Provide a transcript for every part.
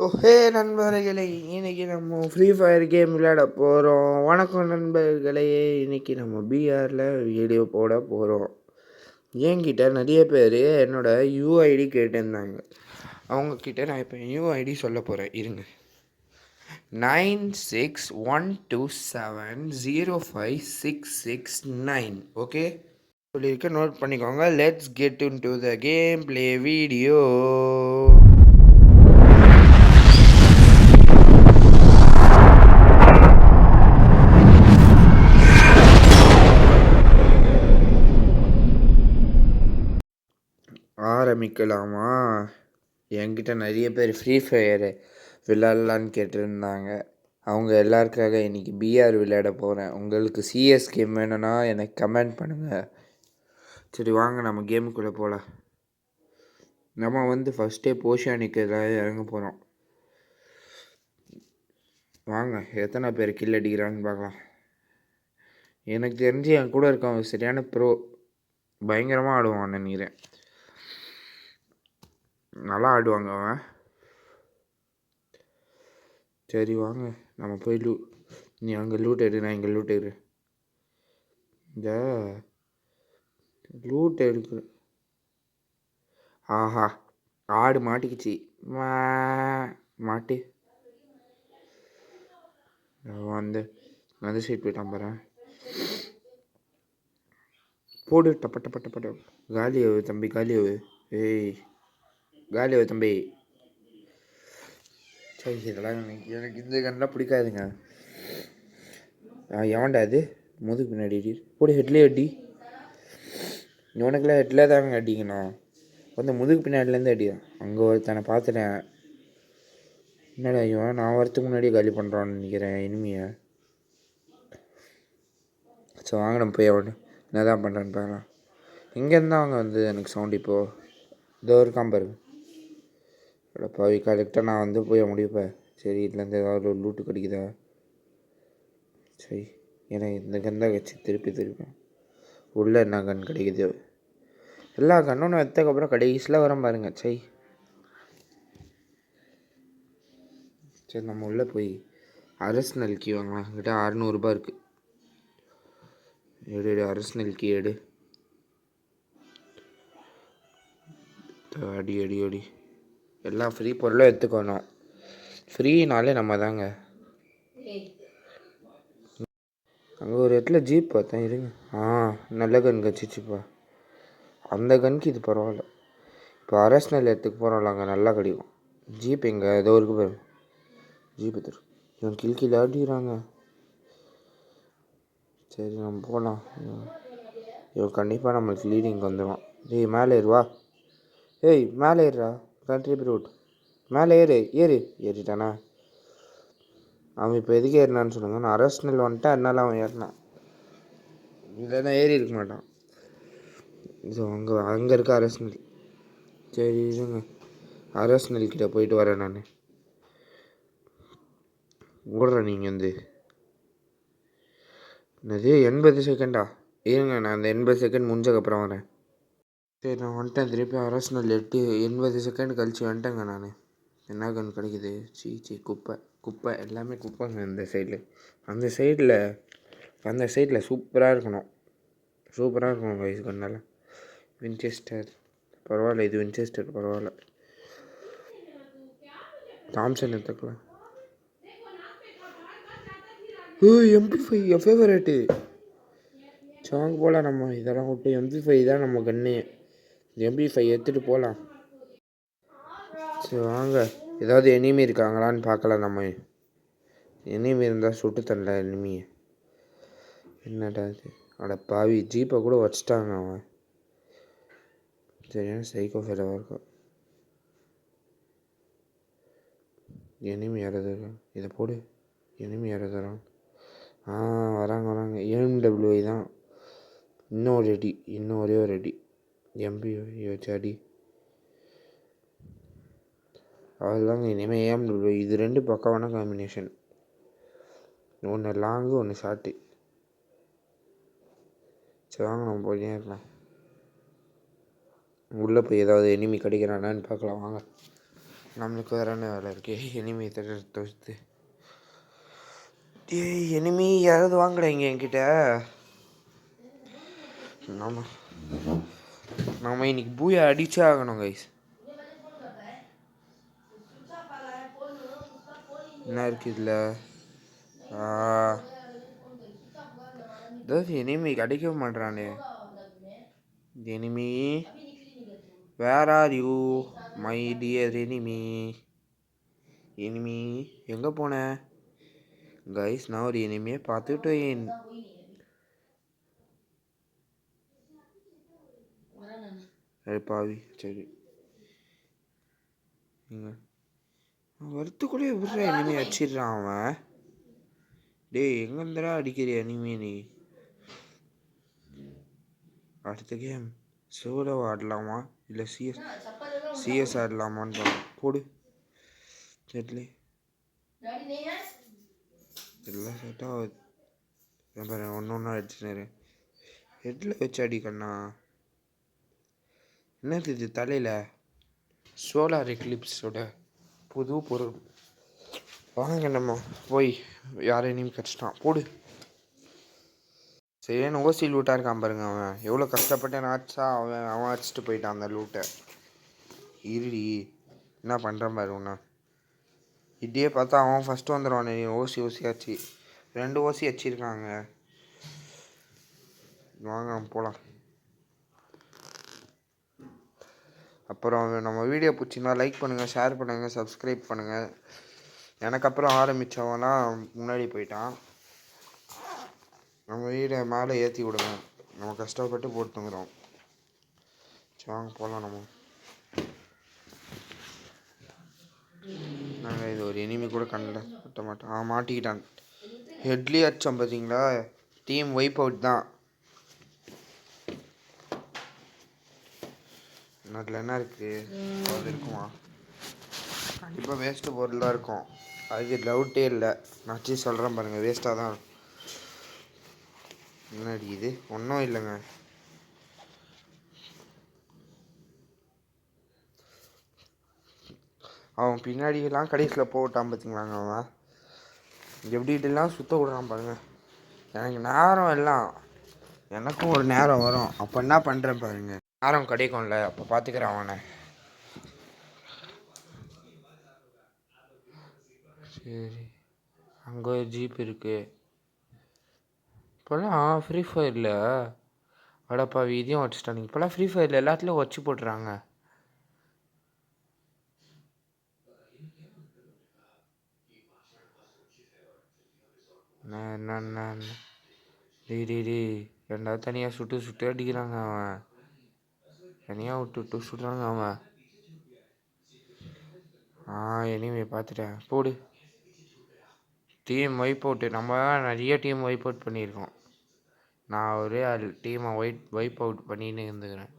ஓஹே நண்பர்களே, இன்னைக்கு நம்ம ஃப்ரீ ஃபயர் கேம் விளையாட போகிறோம். வணக்கம் நண்பர்களே, இன்னைக்கு நம்ம பிஆரில் வீடியோ போட போகிறோம். என்கிட்ட நிறைய பேர் என்னோட யூஐடி கேட்டிருந்தாங்க. அவங்கக்கிட்ட நான் இப்போ யூஐடி சொல்ல போகிறேன், இருங்க. 9612705669. ஓகே, சொல்லியிருக்க, நோட் பண்ணிக்கோங்க. Let's get in to the game play video. ஆரம்பிக்கலாமா? என்கிட்ட நிறைய பேர் ஃப்ரீ ஃபயர் விளையாடலான்னு கேட்டிருந்தாங்க. அவங்க எல்லாருக்காக இன்றைக்கி பிஆர் விளையாட போகிறேன். உங்களுக்கு சிஎஸ் கேம் வேணும்னா எனக்கு கமெண்ட் பண்ணுங்கள். சரி வாங்க, நம்ம கேமுக்குள்ளே போகலாம். நம்ம ஃபஸ்ட்டே போஷானிக்கு ஏதாவது இறங்க போகிறோம். வாங்க, எத்தனை பேர் கில் அடிக்கிறான்னு பார்க்கலாம். எனக்கு தெரிஞ்சு என் கூட இருக்கவங்க சரியான ப்ரோ, பயங்கரமாக ஆடுவான்னு நினைக்கிறேன். நல்லா ஆடுவாங்க அவன். சரி வாங்க, நம்ம போய் நீ அங்கே லூட் எடு, நான் இங்கே லூட் எடு. இந்த லூட் எடுக்கு. ஆஹா, ஆடு மாட்டிக்கிச்சு. மாட்டி அந்த அந்த சைட் போயிட்டான் பாரு. போடு, டப்ப டப்ப டப்ப டப்ப. காலியாவு தம்பி, காலியாவு. ஏய், காலியாவு தம்பி. சரி, இதெல்லாம் எனக்கு இந்த கண்ணெலாம் பிடிக்காதுங்க. எவன்டா அது முதுகு பின்னாடி அடி? போடு, ஹெட்லேயே அடி. இவனுக்குலாம் ஹெட்லேயே தாங்க அடிக்கணும். வந்து முதுகு பின்னாடிலேருந்து அடி. அங்கே ஒருத்தனை பார்த்துட்டேன். என்னடா இவன் நான் வரத்துக்கு முன்னாடியே காலி பண்ணுறான்னு நினைக்கிறேன் இனிமையை. ஸோ வாங்க, நம்ம போய் அவனு என்ன தான் பண்ணுறான்னு பாருங்க. இங்கேருந்து அவங்க எனக்கு சவுண்ட் இப்போது இதோ இருக்கான் பாருங்க. பாவி, கரெக்டாக நான் போய் முடிப்பேன். சரி, இதுலேருந்து ஏதாவது ஒரு லூட்டு கிடைக்குதா? சரி, ஏன்னா இந்த கன் தான் வச்சு திருப்பி உள்ளே என்ன கன் கிடைக்குது? எல்லா கண்ணும் எடுத்ததுக்கப்புறம் கடைசியில் வர பாருங்க. சரி, நம்ம உள்ளே போய் அரசனல் கீ வாங்கலாம். என்கிட்ட 600 ரூபா இருக்குது. எடு, அரசனல் கீ எடு. அடி அடி அடி. எல்லாம் ஃப்ரீ பொருளும் எடுத்துக்கணும். ஃப்ரீனாலே நம்ம தாங்க. அங்கே ஒரு இடத்துல ஜீப் பார்த்தேன், இருங்க. நல்ல கன் கச்சிச்சுப்பா. அந்த கன்க்கு இது பரவாயில்ல. இப்போ அரசனல் இடத்துக்கு போகிறோம்ல, அங்கே நல்லா கிடைக்கும். ஜீப் எங்கே ஏதோ இருக்கு பாரு. ஜீப் எடுத்துரு. இவன் கீழே ஆடிக்கிறாங்க. சரி, நம்ம போகலாம். இவன் கண்டிப்பாக நம்மளுக்கு லீடிங் வந்துடுவான். டேய், மேலே ஏறுவா. ஏய், மேலே ஏறுறா. கண்ட்ரி ரூட் மேலே ஏறிட்டானா? அவன் இப்போ எதுக்கு ஏறினான்னு சொல்லுங்க. நான் அரசனல் வந்துட்டேன், அதனால அவன் ஏறினான். இல்லைன்னா ஏறி இருக்க மாட்டான். ஸோ அங்கே இருக்க அரசனல். சரி இருங்க, அரசனல் கிட்ட போயிட்டு வரேன் நான். ஓடுறேன். நீங்கள் என்னது 80 செகண்டா? இருங்க, நான் அந்த 80 செகண்ட் முடிஞ்சக்கப்புறம் வரேன். சரி, நான் வந்துட்டேன். திருப்பி அரசனல் 80 செகண்ட் கழிச்சு வந்துட்டேங்க நான். என்ன கண் கிடைக்குது? சீ, குப்பை எல்லாமே குப்பைங்க. அந்த சைடில் சூப்பராக இருக்கணும் வயசு கண்ணால். வின்செஸ்டர் பரவாயில்ல, இது வின்செஸ்டர் பரவாயில்ல. தாம்சன் எடுத்துக்கலாம். MP5 என் ஃபேவரேட்டு. சாங் போகலாம். நம்ம இதெல்லாம் விட்டு MP5 தான் நம்ம கண்ணு. MP5 எடுத்துகிட்டு போகலாம். சரி வாங்க, ஏதாவது எனிமி இருக்காங்களான்னு பார்க்கலாம். நம்ம எனிமி இருந்தால் சுட்டு தரல எனிமியை. என்னடா இது? அட பாவி, ஜீப்பை கூட வச்சுட்டாங்க அவன். சரியான சைக்கோ ஃபெலவாக இருக்கும். எனிமி யாராவது இதை போடு. எனிமி யாராவது வராங்க. AMWI தான். இன்னும் ஒரே ஒரு அடி. MP வச்சு அடி. அதுதாங்க இனிமேல் AMWI. இது 2 பக்கமான காம்பினேஷன். ஒன்று லாங்கு, ஒன்று ஷார்ட்டு. சரி வாங்க, நம்ம போய் இருக்கலாம். உள்ளே போய் ஏதாவது எனிமி கிடைக்கிறானான்னு பார்க்கலாம் வாங்க. நம்மளுக்கு வேற என்ன வேலை இருக்கு எனிமி தவிர்த்து. ஏய் எனிமி யாராவது வாங்கடா இங்கே என்கிட்ட. நம்ம இன்னைக்கு பூயா அடிச்சே ஆகணும் கைஸ். என்ன இருக்கு இதில்? ஏதாவது எனிமி கிடைக்க மாட்டானே. Enemy where are you my dear enemy? Enemy எங்கே போனேன் கைஸ்? நான் ஒரு எனிமியை பார்த்துட்டேன். பாவி சரி வருத்துக்குள்ளே விடுற எனிமி அடிச்சிடுறான் அவன். டேய் எங்கேருந்துடா அடிக்கிற எனிமி நீ? அடுத்த கேம் சோலோ ஆடலாமா இல்லை சிஎஸ் ஆடலாமான்னு பார்ப்போம். போடு செட்லி எல்லாம் செட்டாக ஒன்று ஒன்றா அடிச்சுனாரு. ஹெட்டில் வச்சு அடிக்கண்ணா. என்னது இது தலையில்? சோலார் எக்லிப்ஸோட புது பொருள். வாங்க நம்ம போய் யாரையும் கடிச்சிட்டான். போடு. சரியான ஓசி லூட்டாக இருக்கான் பாருங்க. அவன் எவ்வளோ கஷ்டப்பட்டேன் ஆச்சா. அவன் அடிச்சுட்டு போயிட்டான் அந்த லூட்டை. இருடி என்ன பண்ணுறான் பாரு ஒன்றா. இப்படியே பார்த்தா அவன் ஃபஸ்ட்டு வந்துடுவான். ஓசி ஆச்சு 2 ஓசி வச்சிருக்காங்க. வாங்க போகலாம். அப்புறம் நம்ம வீடியோ பிடிச்சிங்கன்னா லைக் பண்ணுங்கள், ஷேர் பண்ணுங்கள், சப்ஸ்கிரைப் பண்ணுங்கள். எனக்கு அப்புறம் ஆரம்பித்தவனா முன்னாடி போயிட்டான். நம்ம வீடை மேலே ஏற்றி விடுங்க. நம்ம கஷ்டப்பட்டு போட்டுங்கிறோம். சரி வாங்க போகலாம். நாங்கள் இது ஒரு எனிமி கூட கண்ணில் கட்ட மாட்டோம். மாட்டிக்கிட்டான். ஹெட்லி அடித்தோம் பார்த்தீங்களா? டீம் வைப் அவுட் தான். அதில் என்ன இருக்குது? அது இருக்குமா? கண்டிப்பாக வேஸ்ட்டு பொருள் தான் இருக்கும். அதுக்கு டவுட்டே இல்லை. நச்சு சொல்கிறேன் பாருங்கள், வேஸ்ட்டாக தான் இருக்கும். என்ன அடிக்குது? ஒன்றும் இல்லைங்க. அவன் பின்னாடியெல்லாம் கடைசியில் போட்டான் பார்த்தீங்களாங்க. அவன் எப்படிலாம் சுற்ற விடுறான் பாருங்கள். எனக்கு நேரம் எல்லாம் எனக்கும் ஒரு நேரம் வரும். அப்போ என்ன பண்ணுறேன் பாருங்கள். நேரம் கிடைக்கும்ல, அப்போ பார்த்துக்கிறேன் அவனை. சரி அங்கே ஒரு ஜீப் இருக்குது. இப்போல்லாம் ஃப்ரீ ஃபயரில் அடப்பா இதையும் வச்சுட்டானுங்க. இப்போல்லாம் ஃப்ரீ ஃபயரில் எல்லாத்துலேயும் வச்சு போட்டுறாங்க. என்ன டே ரெண்டாவது தனியாக சுட்டு அடிக்கிறாங்க. அவன் தனியாக விட்டு சுடுறாங்க அவன். எனிமே பார்த்துட்டேன். போடு. Team vibe out. நம்ம நிறைய டீம் வைப் அவுட் பண்ணியிருக்கோம். நான் ஒரே டீமை வைப் அவுட் பண்ணின்னு இருந்துக்கிறேன்.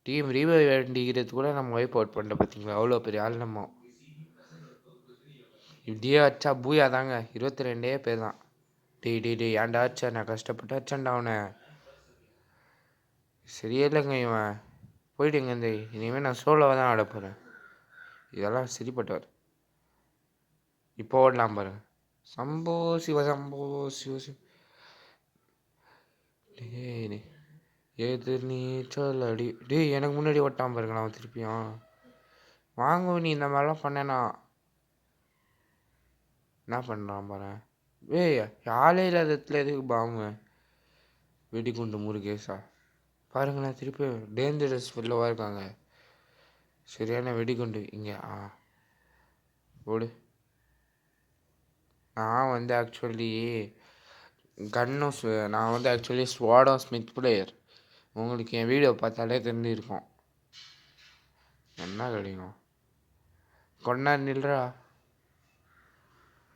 டீம் ரீவைவ் வேண்டிக்கிறது கூட நம்ம வைப் அவுட் பண்ணிட்ட பார்த்தீங்களா? அவ்வளோ பெரிய ஆள் நம்ம. இப்படியே அச்சா பூயா தாங்க. 22 பேர் தான். டேய் ஏன்டா ஆச்சா? நான் கஷ்டப்பட்டு அச்சான்டா அவனை. சரியே இல்லைங்க இவன். போயிட்டுங்க இந்த இனிமேல் நான் சோலோவை தான் ஆட போகிறேன். இதெல்லாம் சரிப்பட்டவர். இப்போ ஓடலாம் பாருங்க. சம்போ சிவ டே எதிர் நீச்சல் அடி. டேய் எனக்கு முன்னாடி ஓட்டாமல் பாருங்க. நான் திருப்பியும் வாங்க. நீ இந்த மாதிரிலாம் பண்ணேனா என்ன பண்ணுறான் பாரு. ஆளே இல்லாத இடத்துல எதுக்கு பாம்பு? வெடிகுண்டு முருகேசா பாருங்களேன். திருப்பி டேஞ்சரஸ் ஃபுல்லவாக இருக்காங்க. சரியான வெடிகுண்டு இங்கே. ஓடு. நான் ஆக்சுவலி ஸ்வாடோ ஸ்மித் பிளேயர். உங்களுக்கு என் வீடியோ பார்த்தாலே தெரிஞ்சிருக்கும். என்ன கிடைக்கும் கொண்டாடி நில்றா.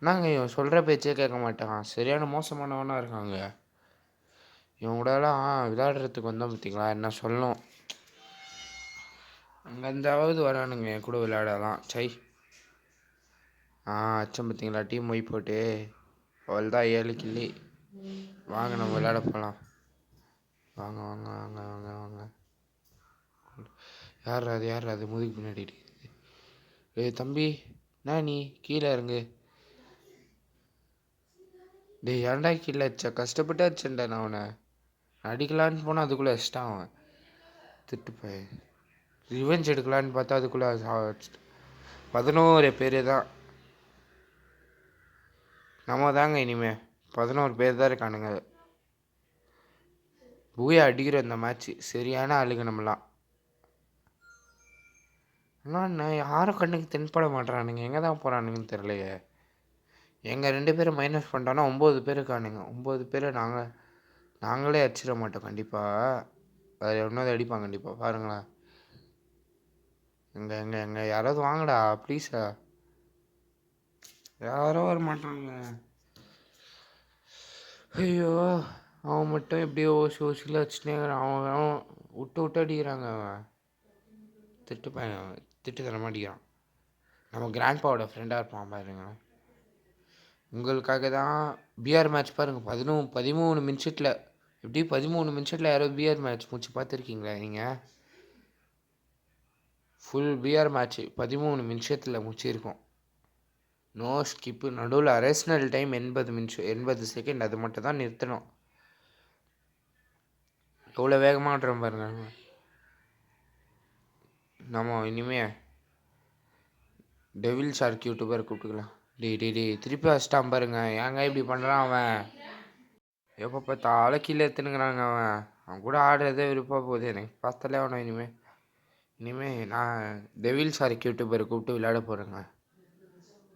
என்னங்க இவன் சொல்கிற பேச்சே கேட்க மாட்டான். சரியான மோசமானவனாக இருக்காங்க. இவன் கூடலாம் விளையாடுறதுக்கு வந்தோம் பார்த்தீங்களா? என்ன சொல்லணும். அங்கேருந்தாவது வரானுங்க என் கூட விளையாடலாம். சை அச்சம் பார்த்தீங்களா? டீம் ஒய் போட்டு அவள் தான் 7 கில்லி. வாங்க நம்ம விளையாட போகலாம். வாங்க. யார் அது முதுகு பின்னாடி ஏய் தம்பி, என்ன நீ கீழே இறங்கு. டேய் ஏன்டா கீழே அடிச்சா? கஷ்டப்பட்டு அடிச்சேன்டா நான் அவனை. அடிக்கலான்னு போனால் அதுக்குள்ளே அடிச்சிட்டான் அவன். திட்டுப்பேன். ரிவெஞ்ச் எடுக்கலான்னு பார்த்தா அதுக்குள்ளே 11 பேர் தான். நம்ம தாங்க இனிமே 11 பேர் தான் இருக்கானுங்க. பூயா அடிக்கிற இந்த மேட்ச்சு சரியான ஆளுங்க நம்மளாம். ஆனால் யாரும் கண்ணுக்கு தென்பட மாட்டேறானுங்க. எங்கே தான் போகிறானுங்கன்னு தெரியலையே. எங்கள் 2 பேரும் மைனஸ் பண்ணிட்டோன்னா 9 பேர் இருக்கானுங்க. 9 பேரை நாங்களே அடிச்சிட மாட்டோம் கண்டிப்பாக. அதில் ஒன்றாவது அடிப்பான் கண்டிப்பாக. பாருங்களேன். எங்கே யாராவது வாங்கடா ப்ளீஸா. யாரும் வர மாட்டானுங்க. ஐயோ, அவன் மட்டும் எப்படியோ ஓசியில் வச்சுட்டே அவன் விட்டு அடிக்கிறாங்க. அவன் திட்டு தரமா அடிக்கிறான். நம்ம கிராண்ட் பாவோட ஃப்ரெண்டாக இருப்பான் பாருங்க. உங்களுக்காக தான் பிஆர் மேட்ச் பாருங்கள். 13 நிமிஷத்தில் எப்படி 13 நிமிஷத்தில் யாராவது பிஆர் மேட்ச் முடிச்சு பார்த்துருக்கீங்களா நீங்கள்? ஃபுல் பிஆர் மேட்ச்சு 13 நிமிஷத்தில் முடிச்சிருக்கோம். No skip. நடுவில் அரேஷ்னல் டைம் 80 செகண்ட். அது மட்டும் தான் நிறுத்தணும். எவ்வளோ வேகமாக ஆடுறோம் பாருங்க. நம்ம இனிமே டெவில் ஷார்க் யூடியூபர் கூப்பிட்டுக்கலாம். டே திருப்பி வச்சிட்டான் பாருங்க. ஏங்க இப்படி பண்ணுறான் அவன்? எப்போ பார்த்தாலும் கீழே எடுத்துனுங்கிறாங்க. அவன் கூட ஆடுறதே விருப்பம் போகுது எனக்கு. பார்த்தாலே அவனை இனிமேல் நான் டெவில் ஷார்க் யூடியூபரை கூப்பிட்டு விளையாட போகிறேங்க.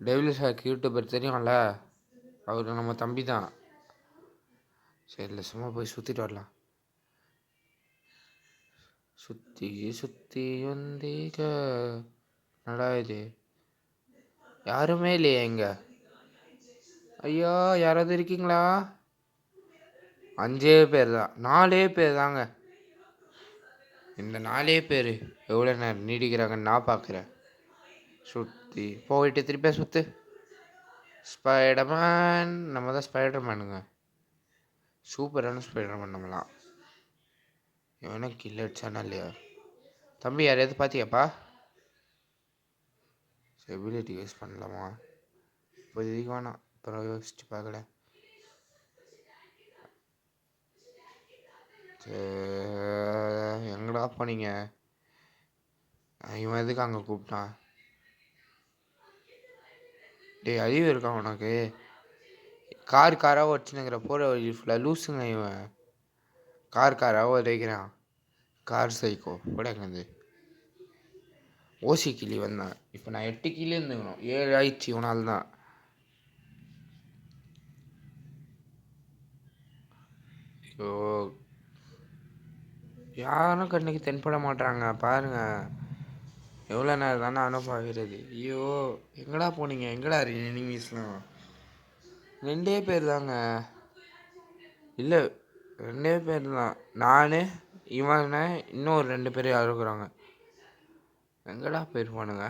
டெவில் ஷார்க் யூடியூபர் தெரியும்ல, அவர் நம்ம தம்பி தான். சரி இல்லை, சும்மா போய் சுற்றிட்டு வரலாம். சுற்றி வந்தீங்க நடா இது. யாருமே இல்லையா இங்கே? ஐயோ, யாராவது இருக்கீங்களா? 5 பேர் தான். 4 பேர் தாங்க. இந்த 4 பேர் எவ்வளோ நேரம் நீடிக்கிறாங்கன்னு நான் பார்க்குறேன். சுற்றி போயிட்டு திருப்பி சுற்று. ஸ்பைடர்மேன். நம்ம தான் ஸ்பைடர்மேனுங்க. சூப்பரான ஸ்பைடர்மேன் நம்மளாம். இவனும் கில் அடிச்சானா இல்லையா? தம்பி யாரையாவது பார்த்தியாப்பா? எபிலிட்டி யூஸ் பண்ணலாமா? இப்போதைக்கு வேணாம், அப்புறம் யோசிச்சு பார்க்கல. எங்கடா போனீங்க? இவன் எதுக்கு அங்கே கூப்பிட்டான்? டேய் அறிவு இருக்கான் உனக்கு? காராக வச்சுனுங்கிற போகிற வழி ஃபுல்லாக லூஸுங்க இவன். காராக வைக்கிறான். கார் சைக்கோ கூட எங்கேருந்து ஓசி கிளி வந்தான். இப்போ நான் 8 கிளி இருந்துக்கணும். 7 ஆயிடுச்சு இவனால் தான். ஐயோ, யாரும் கண்ணுக்கு தென்பட மாட்டாங்க பாருங்க. எவ்வளோ நேரம் தானே அனுப்பாகிறது. ஐயோ, எங்கடா போனீங்க? எங்கடா இருக்கீங்க எனிமீஸ்லாம்? 2 பேர் தாங்க. இல்லை 2 பேர் தான். நான் இவனை இன்னும் ஒரு 2 பேர் அழுகுறாங்க. எங்கடா போயிருப்பானுங்க?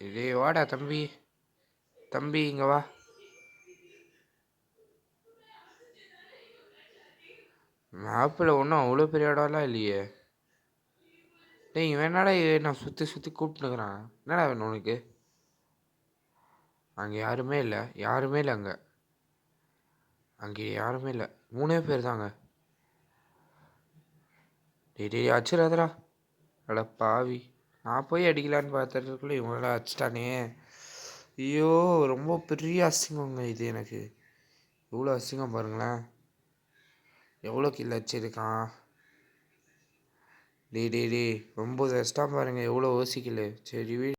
இதே வாடா தம்பி இங்கே வா. மேப்பில் ஒன்றும் அவ்வளோ பெரிய இடம்லாம் இல்லையே. டேய் இவன் என்னடா நான் சுற்றி கூப்பிட்டுக்கிறான். என்னடா வேணும் உனக்கு? அங்கே யாருமே இல்லை அங்கே யாருமே இல்லை. 3 பேர் தாங்க. டேய் அடிச்சிடாதடா. அட பாவி, நான் போய் அடிக்கலான்னு பார்த்துறதுக்குள்ளே இவங்களாம் அடிச்சிட்டானே. ஐயோ, ரொம்ப பெரிய அசிங்கங்க இது எனக்கு. எவ்வளோ அசிங்கம் பாருங்களேன். எவ்வளோ கில் அடிச்சிருக்கான். டேய் ரொம்ப கஷ்டம் பாருங்க. எவ்வளோ யோசிக்கல. சரி